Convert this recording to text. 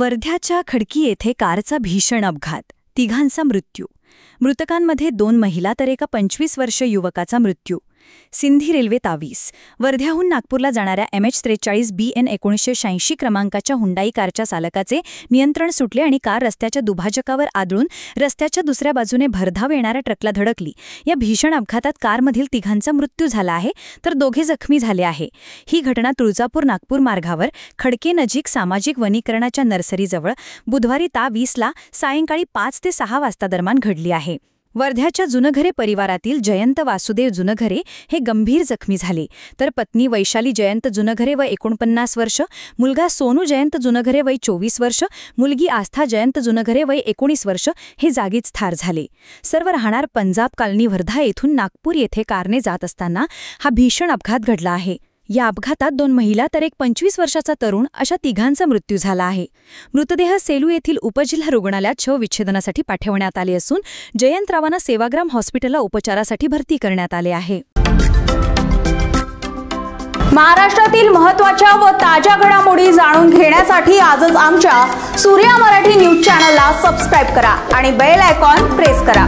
वर्ध्याच्या खडकी येथे कारचा भीषण अपघात, तिघांचा मृत्यू. मृतकांमध्ये 2 महिला तर एका 25 वर्ष युवकाचा मृत्यू. सिंधी रेल्वे 23 वर्ध्याहून नागपूरला जाणाऱ्या MH43 BN 1986 क्रमांकाच्या हुंडाई कारच्या चालकाचे नियंत्रण सुटले आणि कार रस्त्याच्या दुभाजकावर आदळून रस्त्याच्या दुसऱ्या बाजूने भरधाव येणाऱ्या ट्रकला धडकली. या भीषण अपघातात कारमधील तिघांचा मृत्यू झाला आहे तर 2 जखमी झाले आहे. ही घटना तुळजापूर-नागपूर मार्गावर खडकेनजीक सामाजिक वनीकरणाच्या नर्सरीजवळ बुधवारी ता 20ला सायंकाळी 5 ते 6 वाजता दरम्यान घडली आहे. वर्ध्याच्या जुनघरे परिवारातील जयंत वासुदेव जुनघरे हे गंभीर जखमी झाले, तर पत्नी वैशाली जयंत जुनघरे वय 49 वर्ष, मुलगा सोनू जयंत जुनघरे वय 24 वर्ष, मुलगी आस्था जयंत जुनघरे वय 19 वर्ष हे जागीच ठार झाले. सर्व राहणार पंजाब कॉलनी वर्धा येथून नागपूर येथे कारने जात असताना हा भीषण अपघात घडला आहे. या अपघातात 2 महिला तर एक 25 वर्षाचा तरुण अशा तिघांचा मृत्यू झाला आहे. मृतदेह सेलू येथील उपजिल्हा रुग्णालयात शवविच्छेदनासाठी पाठवण्यात आले असून जयंतरावांना सेवाग्राम हॉस्पिटलला उपचारासाठी भरती करण्यात आले आहे. महाराष्ट्रातील महत्त्वाच्या व ताज्या घडामोडी जाणून घेण्यासाठी आजच आमच्या सूर्या मराठी न्यूज चॅनलला सबस्क्राइब करा आणि बेल आयकॉन प्रेस करा.